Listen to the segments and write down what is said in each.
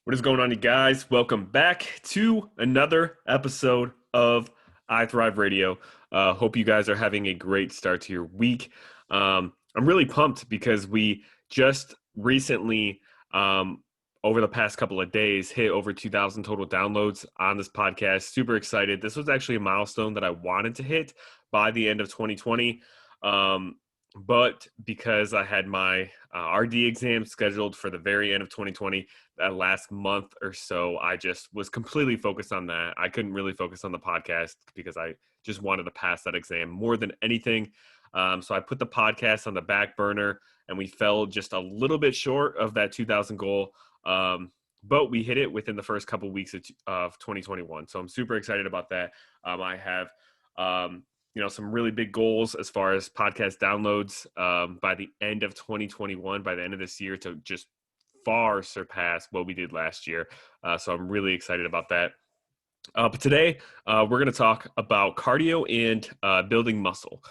What is going on, you guys? Welcome back to another episode of iTHRIVE Radio. Hope you guys are having a great start to your week. I'm really pumped because we just recently, um, over the past couple of days, hit over 2,000 total downloads on this podcast. Super excited. This was actually a milestone that I wanted to hit by the end of 2020. Um, but because I had my RD exam scheduled for the very end of 2020, that last month or so, I just was completely focused on that. I couldn't really focus on the podcast because I just wanted to pass that exam more than anything. So I put the podcast on the back burner, and we fell just a little bit short of that 2,000 goal. But we hit it within the first couple of weeks of 2021. So I'm super excited about that. I have some really big goals as far as podcast downloads by the end of 2021, by the end of this year, to just far surpass what we did last year. So I'm really excited about that. But today, we're going to talk about cardio and building muscle.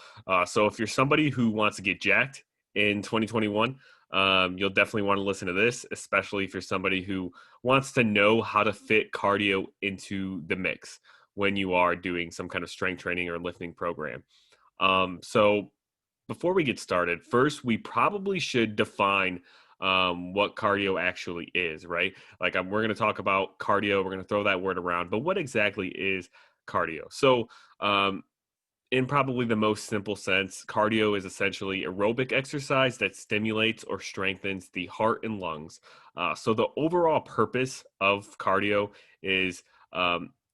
So if you're somebody who wants to get jacked in 2021, you'll definitely want to listen to this, especially if you're somebody who wants to know how to fit cardio into the mix when you are doing some kind of strength training or lifting program. So before we get started, first, we probably should define what cardio actually is, right? Like, we're going to talk about cardio. We're going to throw that word around, but what exactly is cardio? So, in probably the most simple sense, cardio is essentially aerobic exercise that stimulates or strengthens the heart and lungs. So, the overall purpose of cardio is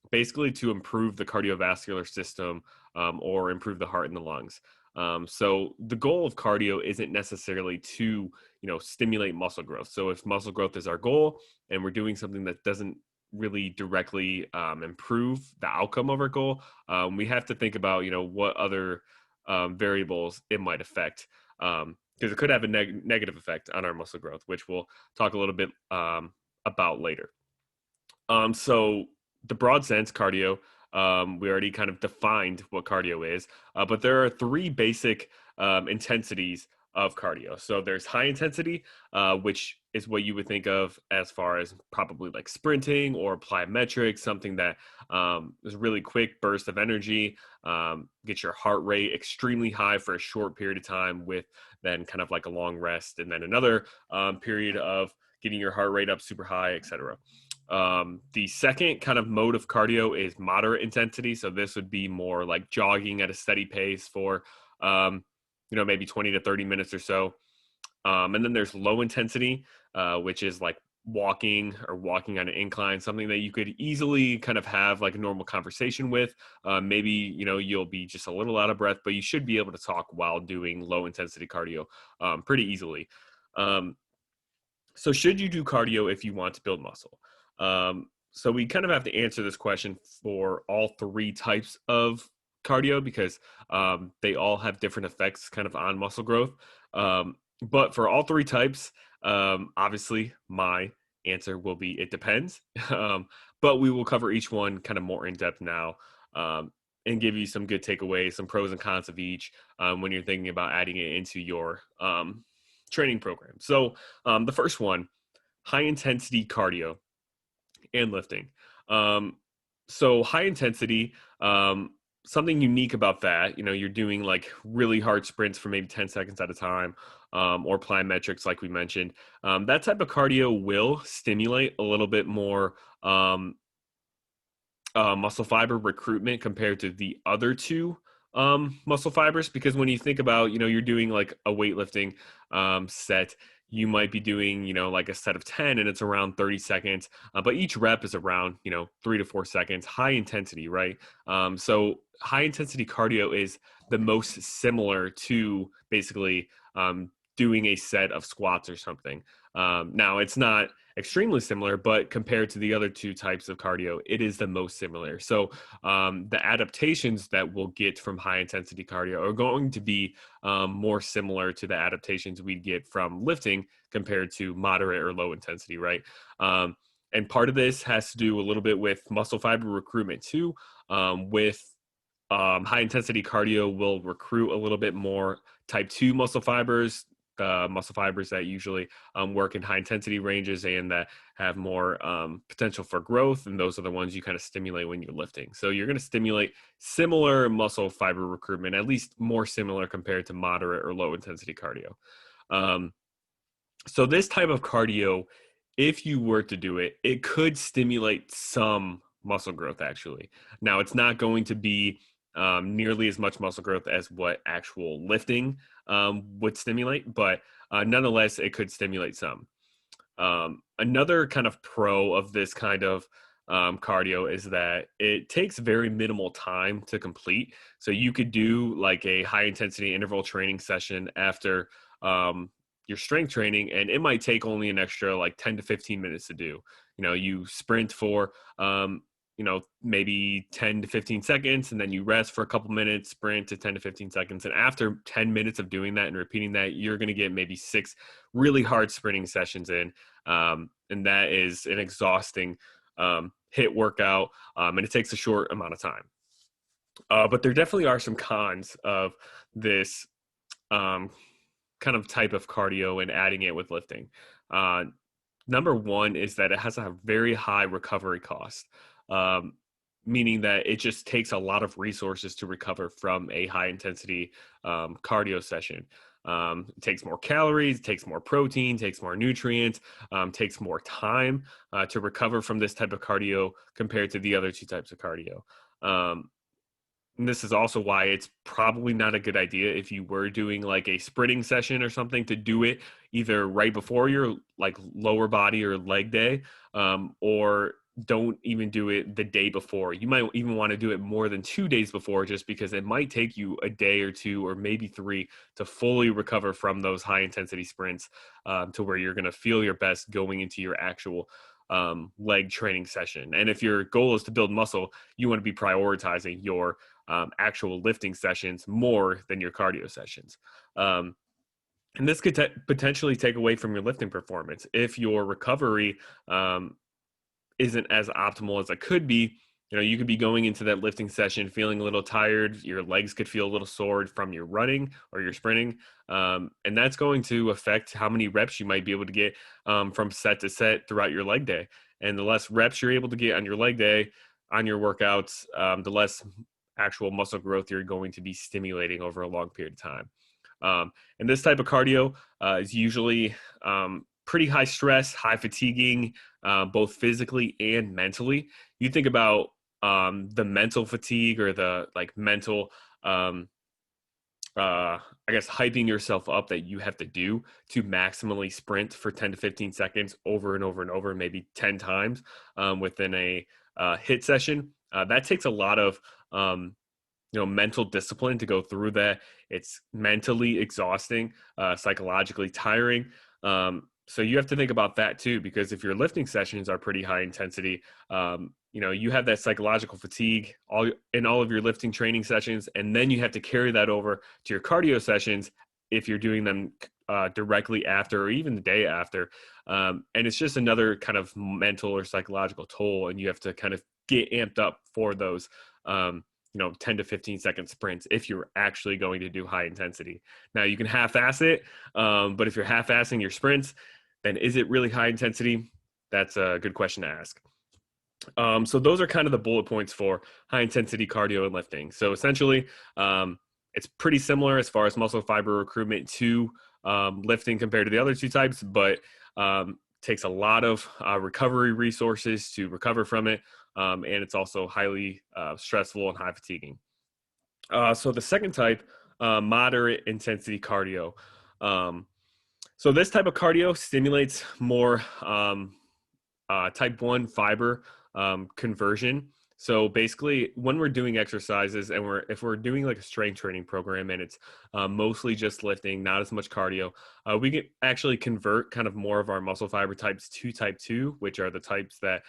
basically to improve the cardiovascular system or improve the heart and the lungs. So the goal of cardio isn't necessarily to, stimulate muscle growth. So if muscle growth is our goal and we're doing something that doesn't really directly improve the outcome of our goal, we have to think about, what other variables it might affect. Because it could have a negative effect on our muscle growth, which we'll talk a little bit about later. So the broad sense, cardio, we already kind of defined what cardio is, but there are three basic intensities of cardio. So there's high intensity, which is what you would think of as far as probably like sprinting or plyometrics, something that is really quick burst of energy, get your heart rate extremely high for a short period of time with then kind of like a long rest and then another period of getting your heart rate up super high, etc. The second kind of mode of cardio is moderate intensity. So this would be more like jogging at a steady pace for, maybe 20 to 30 minutes or so. And then there's low intensity, which is like walking on an incline, something that you could easily kind of have like a normal conversation with. Maybe, you'll be just a little out of breath, but you should be able to talk while doing low intensity cardio pretty easily. So should you do cardio if you want to build muscle? So we kind of have to answer this question for all three types of cardio because they all have different effects kind of on muscle growth. But for all three types, obviously my answer will be it depends. But we will cover each one kind of more in depth now and give you some good takeaways, some pros and cons of each when you're thinking about adding it into your training program. So the first one, high intensity cardio and lifting. So high intensity, something unique about that, you're doing like really hard sprints for maybe 10 seconds at a time, or plyometrics, like we mentioned. That type of cardio will stimulate a little bit more muscle fiber recruitment compared to the other two muscle fibers, because when you think about, you're doing like a weightlifting set, you might be doing, like a set of 10 and it's around 30 seconds, but each rep is around, 3 to 4 seconds, high intensity, right? So high intensity cardio is the most similar to basically doing a set of squats or something. Now it's not extremely similar, but compared to the other two types of cardio, it is the most similar. So the adaptations that we'll get from high intensity cardio are going to be more similar to the adaptations we get from lifting compared to moderate or low intensity, right? And part of this has to do a little bit with muscle fiber recruitment too. With high intensity cardio will recruit a little bit more type 2 muscle fibers the muscle fibers that usually work in high intensity ranges and that have more potential for growth. And those are the ones you kind of stimulate when you're lifting. So you're going to stimulate similar muscle fiber recruitment, at least more similar compared to moderate or low intensity cardio. Um, so this type of cardio, if you were to do it, it could stimulate some muscle growth actually. Now, it's not going to be nearly as much muscle growth as what actual lifting would stimulate, but nonetheless, it could stimulate some. Another kind of pro of this kind of cardio is that it takes very minimal time to complete. So you could do like a high intensity interval training session after your strength training, and it might take only an extra like 10 to 15 minutes to do. You sprint for maybe 10 to 15 seconds, and then you rest for a couple minutes, sprint to 10 to 15 seconds. And after 10 minutes of doing that and repeating that, you're going to get maybe 6 really hard sprinting sessions in. And that is an exhausting HIIT workout, and it takes a short amount of time. But there definitely are some cons of this kind of type of cardio and adding it with lifting. Number one is that it has a very high recovery cost, meaning that it just takes a lot of resources to recover from a high intensity cardio session. It takes more calories, takes more protein, takes more nutrients, takes more time to recover from this type of cardio compared to the other two types of cardio. And this is also why it's probably not a good idea if you were doing like a sprinting session or something to do it either right before your like lower body or leg day, or don't even do it the day before. You might even want to do it more than 2 days before, just because it might take you a day or 2 or maybe 3 to fully recover from those high intensity sprints, to where you're going to feel your best going into your actual leg training session. And if your goal is to build muscle, you want to be prioritizing your actual lifting sessions more than your cardio sessions. And this could potentially take away from your lifting performance. If your recovery isn't as optimal as it could be, you could be going into that lifting session feeling a little tired. Your legs could feel a little sore from your running or your sprinting. And that's going to affect how many reps you might be able to get from set to set throughout your leg day. And the less reps you're able to get on your leg day, on your workouts, the less actual muscle growth you're going to be stimulating over a long period of time. And this type of cardio is usually pretty high stress, high fatiguing, both physically and mentally. You think about the mental fatigue or the like mental, I guess, hyping yourself up that you have to do to maximally sprint for 10 to 15 seconds over and over and over, maybe 10 times within a HIIT session. That takes a lot of mental discipline to go through that. It's mentally exhausting, psychologically tiring. So you have to think about that too, because if your lifting sessions are pretty high intensity, you have that psychological fatigue in all of your lifting training sessions, and then you have to carry that over to your cardio sessions if you're doing them directly after or even the day after. And it's just another kind of mental or psychological toll, and you have to kind of get amped up for those 10 to 15 second sprints if you're actually going to do high intensity. Now you can half-ass it, but if you're half-assing your sprints, then is it really high intensity? That's a good question to ask. So those are kind of the bullet points for high intensity cardio and lifting. So essentially, it's pretty similar as far as muscle fiber recruitment to lifting compared to the other two types, but takes a lot of recovery resources to recover from it. And it's also highly stressful and high fatiguing. So the second type, moderate intensity cardio. So this type of cardio stimulates more type 1 fiber conversion. So basically, when we're doing exercises and if we're doing like a strength training program and it's mostly just lifting, not as much cardio, we can actually convert kind of more of our muscle fiber types to type 2, which are the types that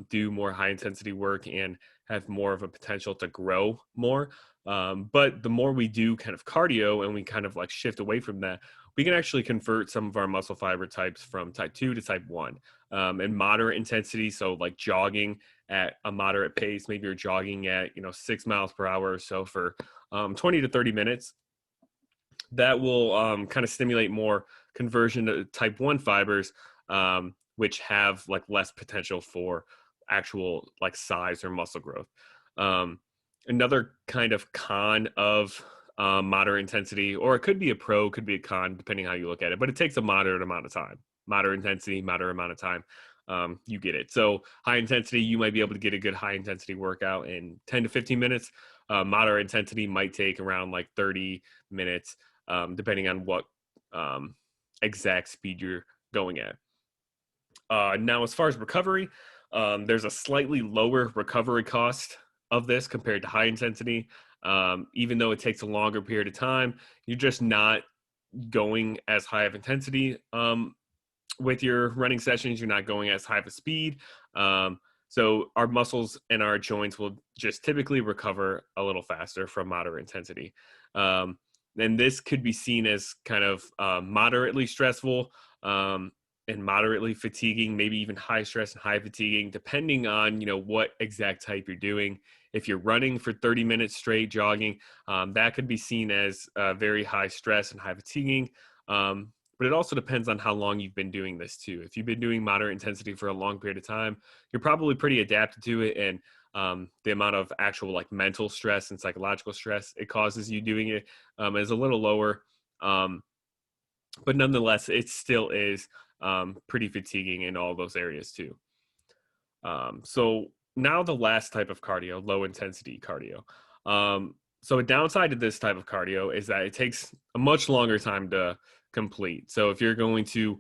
do more high intensity work and have more of a potential to grow more. But the more we do kind of cardio and we kind of like shift away from that, we can actually convert some of our muscle fiber types from type 2 to type 1. And moderate intensity, so like jogging at a moderate pace, maybe you're jogging at 6 miles per hour or so for 20 to 30 minutes. that will kind of stimulate more conversion to type 1 fibers, which have like less potential for actual like size or muscle growth. Um, Another kind of con of moderate intensity, or it could be a pro, could be a con, depending how you look at it, but it takes a moderate amount of time. Moderate intensity, moderate amount of time. You get it. So high intensity, you might be able to get a good high intensity workout in 10 to 15 minutes. Moderate intensity might take around like 30 minutes, depending on what exact speed you're going at. Now, as far as recovery, there's a slightly lower recovery cost of this compared to high intensity. Even though it takes a longer period of time, you're just not going as high of intensity with your running sessions. You're not going as high of a speed. So our muscles and our joints will just typically recover a little faster from moderate intensity. And this could be seen as kind of moderately stressful and moderately fatiguing, maybe even high stress and high fatiguing, depending on, what exact type you're doing. If you're running for 30 minutes straight, jogging, that could be seen as very high stress and high fatiguing. But it also depends on how long you've been doing this too. If you've been doing moderate intensity for a long period of time, you're probably pretty adapted to it. And the amount of actual like mental stress and psychological stress it causes you doing it is a little lower. But nonetheless, it still is pretty fatiguing in all those areas too. So now the last type of cardio, low intensity cardio. So a downside to this type of cardio is that it takes a much longer time to complete. So if you're going to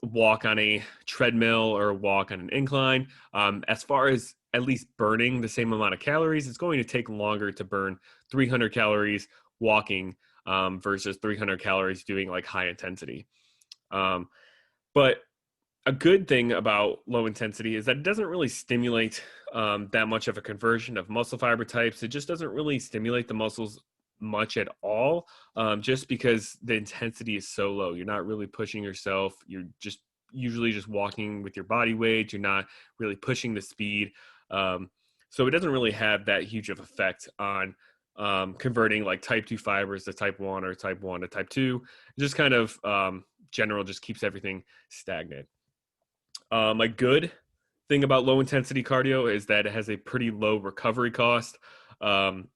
walk on a treadmill or walk on an incline, as far as at least burning the same amount of calories, it's going to take longer to burn 300 calories walking versus 300 calories doing like high intensity. But a good thing about low intensity is that it doesn't really stimulate that much of a conversion of muscle fiber types. It just doesn't really stimulate the muscles much at all, just because the intensity is so low. You're not really pushing yourself. You're just usually just walking with your body weight. You're not really pushing the speed. So it doesn't really have that huge of effect on converting like type 2 fibers to type 1 or type 1 to type 2. It just kind of general just keeps everything stagnant. A good thing about low intensity cardio is that it has a pretty low recovery cost. Um,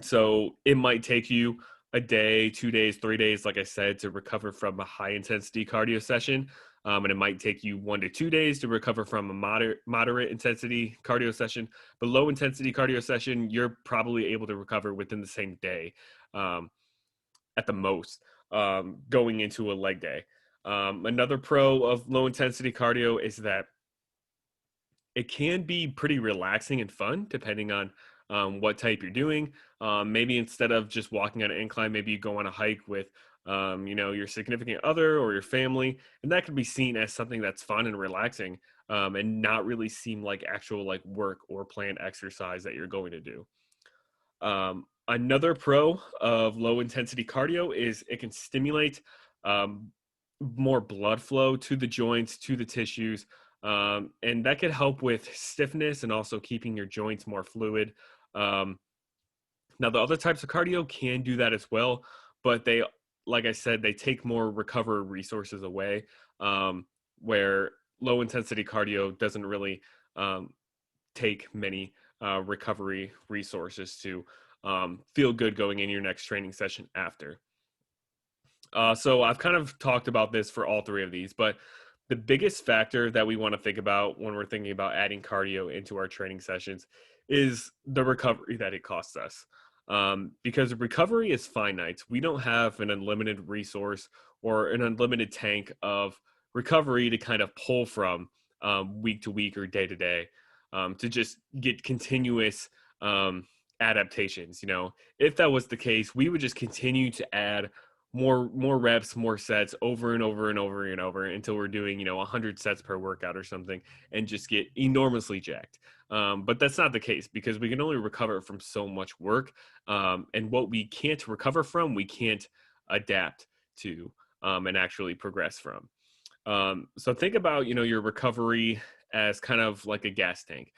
so it might take you a day, 2 days, 3 days, like I said, to recover from a high intensity cardio session. And it might take you 1 to 2 days to recover from a moderate intensity cardio session. But low intensity cardio session, you're probably able to recover within the same day at the most, going into a leg day. Another pro of low intensity cardio is that it can be pretty relaxing and fun depending on what type you're doing. Maybe instead of just walking on an incline, maybe you go on a hike with your significant other or your family, and that could be seen as something that's fun and relaxing, and not really seem like actual like work or planned exercise that you're going to do. Another pro of low intensity cardio is it can stimulate um, more blood flow to the joints, to the tissues, and that could help with stiffness and also keeping your joints more fluid. Um, Now, the other types of cardio can do that as well, but they, like I said, they take more recovery resources away, where low intensity cardio doesn't really take many recovery resources to feel good going in your next training session after. So I've kind of talked about this for all three of these, but the biggest factor that we want to think about when we're thinking about adding cardio into our training sessions is the recovery that it costs us. Because recovery is finite. We don't have an unlimited resource or an unlimited tank of recovery to kind of pull from week to week or day to day, to just get continuous adaptations. If that was the case, we would just continue to add more reps, more sets over and over and over and over until we're doing 100 sets per workout or something, and just get enormously jacked. But that's not the case, because we can only recover from so much work, and what we can't recover from, we can't adapt to and actually progress from. So think about your recovery as kind of like a gas tank.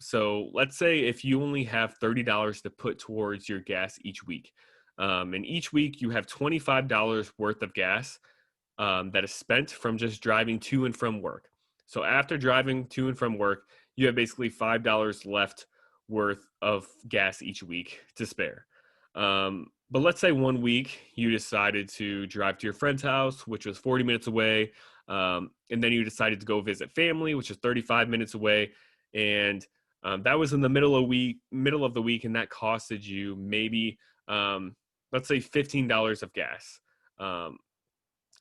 So let's say if you only have $30 to put towards your gas each week, And each week you have $25 worth of gas that is spent from just driving to and from work. So after driving to and from work, you have basically $5 left worth of gas each week to spare. But let's say one week you decided to drive to your friend's house, which was 40 minutes away, and then you decided to go visit family, which is 35 minutes away, and that was in the middle of the week, and that costed you maybe, let's say, $15 of gas. Um,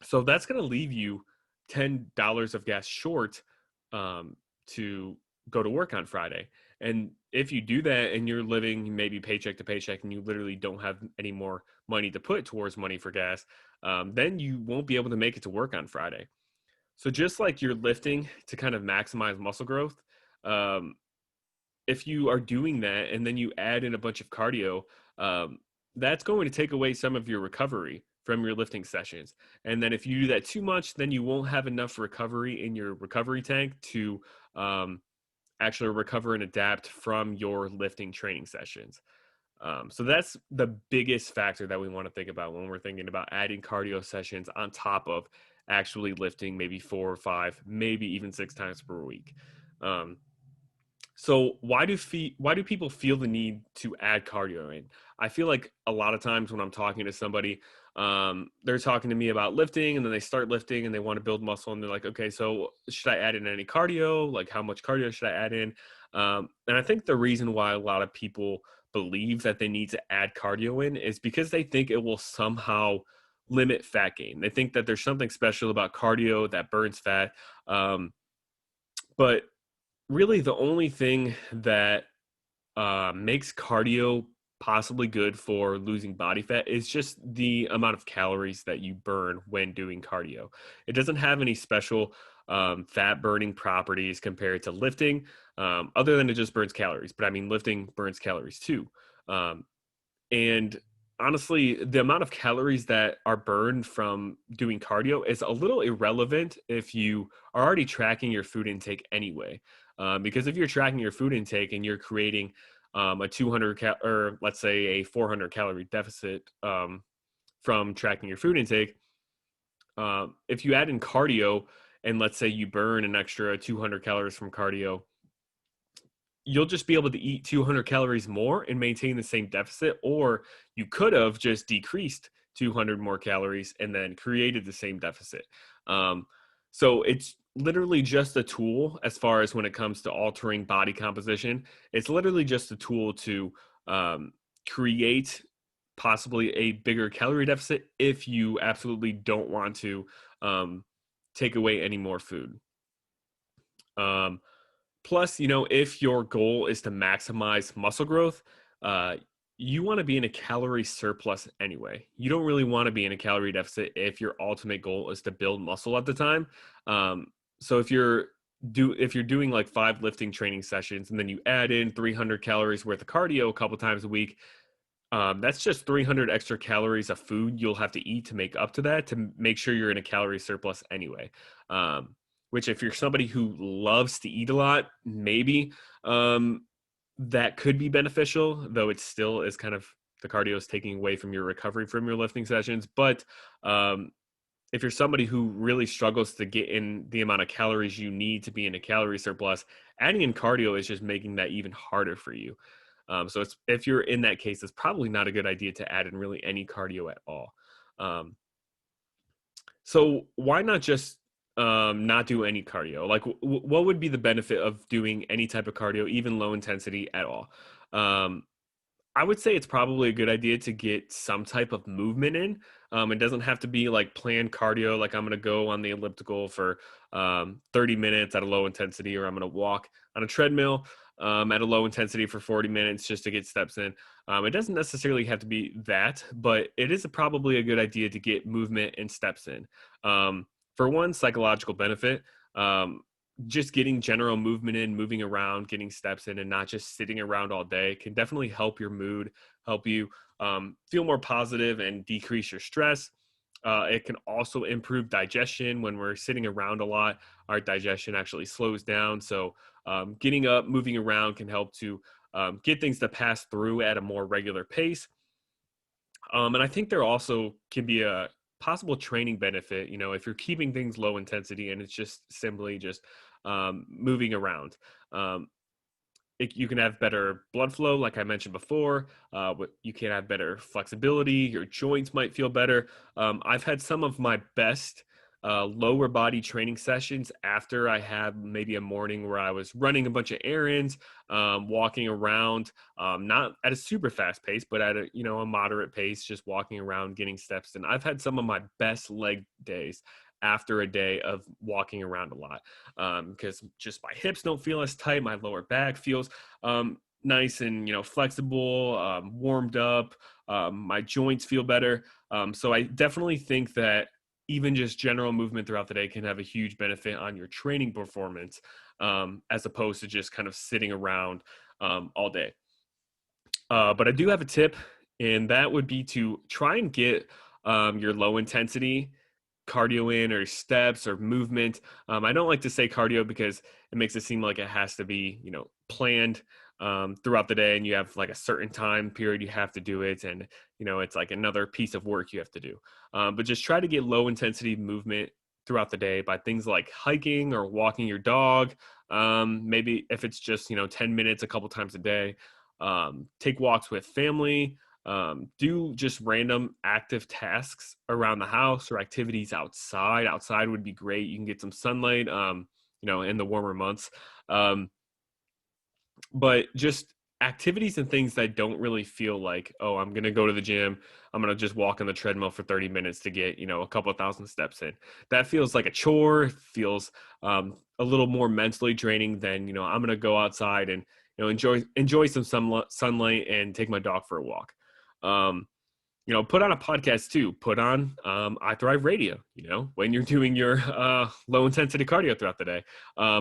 so that's going to leave you $10 of gas short to go to work on Friday. And if you do that and you're living maybe paycheck to paycheck and you literally don't have any more money to put towards money for gas, then you won't be able to make it to work on Friday. So just like you're lifting to kind of maximize muscle growth, um, if you are doing that and then you add in a bunch of cardio, that's going to take away some of your recovery from your lifting sessions. And then if you do that too much, then you won't have enough recovery in your recovery tank to actually recover and adapt from your lifting training sessions. So that's the biggest factor that we want to think about when we're thinking about adding cardio sessions on top of actually lifting maybe 4 or 5, maybe even 6 times per week. So why do people feel the need to add cardio in? I feel like a lot of times when I'm talking to somebody, they're talking to me about lifting, and then they start lifting and they want to build muscle, and they're like, okay, so should I add in any cardio? Like, how much cardio should I add in? And I think the reason why a lot of people believe that they need to add cardio in is because they think it will somehow limit fat gain. They think that there's something special about cardio that burns fat. But really the only thing that makes cardio possibly good for losing body fat is just the amount of calories that you burn when doing cardio. It doesn't have any special fat burning properties compared to lifting, other than it just burns calories. But I mean, lifting burns calories too. Um, and honestly, the amount of calories that are burned from doing cardio is a little irrelevant if you are already tracking your food intake anyway. Because if you're tracking your food intake and you're creating a 200 or let's say a 400 calorie deficit from tracking your food intake, if you add in cardio and let's say you burn an extra 200 calories from cardio, you'll just be able to eat 200 calories more and maintain the same deficit, or you could have just decreased 200 more calories and then created the same deficit. So it's literally just a tool as far as when it comes to altering body composition. It's literally just a tool to create possibly a bigger calorie deficit if you absolutely don't want to take away any more food. Plus, if your goal is to maximize muscle growth, you want to be in a calorie surplus anyway. You don't really want to be in a calorie deficit if your ultimate goal is to build muscle at the time. So if you're doing like 5 lifting training sessions and then you add in 300 calories worth of cardio a couple times a week, that's just 300 extra calories of food you'll have to eat to make up to that, to make sure you're in a calorie surplus anyway. Which if you're somebody who loves to eat a lot, maybe that could be beneficial, though it still is kind of, the cardio is taking away from your recovery from your lifting sessions. But if you're somebody who really struggles to get in the amount of calories you need to be in a calorie surplus, adding in cardio is just making that even harder for you. So if you're in that case, it's probably not a good idea to add in really any cardio at all. So why not just not do any cardio? Like, what would be the benefit of doing any type of cardio, even low intensity at all? I would say it's probably a good idea to get some type of movement in. It doesn't have to be like planned cardio, like I'm going to go on the elliptical for 30 minutes at a low intensity, or I'm going to walk on a treadmill at a low intensity for 40 minutes just to get steps in. It doesn't necessarily have to be that, but it is probably a good idea to get movement and steps in. For one, psychological benefit. Just getting general movement in, moving around, getting steps in, and not just sitting around all day can definitely help your mood, help you feel more positive and decrease your stress. It can also improve digestion. When we're sitting around a lot, our digestion actually slows down. So getting up, moving around can help to get things to pass through at a more regular pace. And I think there also can be a possible training benefit, if you're keeping things low intensity and it's just simply just moving around. Um, you can have better blood flow, like I mentioned before. You can have better flexibility. Your joints might feel better. I've had some of my best lower body training sessions after I had maybe a morning where I was running a bunch of errands, walking around, not at a super fast pace, but at a moderate pace, just walking around, getting steps in. I've had some of my best leg days after a day of walking around a lot, because just my hips don't feel as tight. My lower back feels nice and flexible, warmed up. My joints feel better. So I definitely think that even just general movement throughout the day can have a huge benefit on your training performance, as opposed to just kind of sitting around all day. But I do have a tip, and that would be to try and get your low intensity cardio in, or steps or movement. I don't like to say cardio because it makes it seem like it has to be, planned throughout the day, and you have like a certain time period you have to do it, and it's like another piece of work you have to do. But just try to get low intensity movement throughout the day by things like hiking or walking your dog. Maybe if it's just 10 minutes a couple times a day. Take walks with family. Do just random active tasks around the house or activities outside. Outside would be great. You can get some sunlight, in the warmer months. But just activities and things that don't really feel like, oh, I'm going to go to the gym. I'm going to just walk on the treadmill for 30 minutes to get, a couple of thousand steps in. That feels like a chore. It feels a little more mentally draining than, I'm going to go outside and, enjoy some sunlight and take my dog for a walk. Put on a podcast too. Put on iTHRIVE radio, when you're doing your low intensity cardio throughout the day.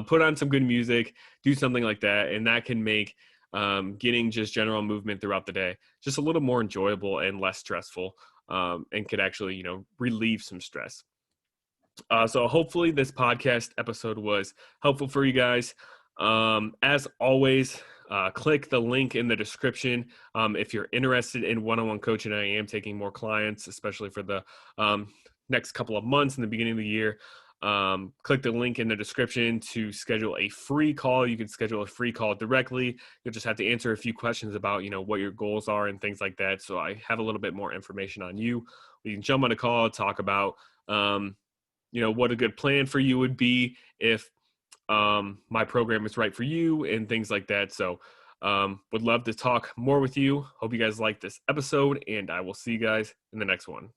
Put on some good music, do something like that. And that can make getting just general movement throughout the day just a little more enjoyable and less stressful, and could actually, relieve some stress. So hopefully this podcast episode was helpful for you guys. As always, click the link in the description if you're interested in one-on-one coaching. I am taking more clients, especially for the next couple of months in the beginning of the year. Click the link in the description to schedule a free call. You can schedule a free call directly. You'll just have to answer a few questions about, what your goals are and things like that. So I have a little bit more information on you. We can jump on a call, talk about, what a good plan for you would be if my program is right for you and things like that. So would love to talk more with you. Hope you guys like this episode, and I will see you guys in the next one.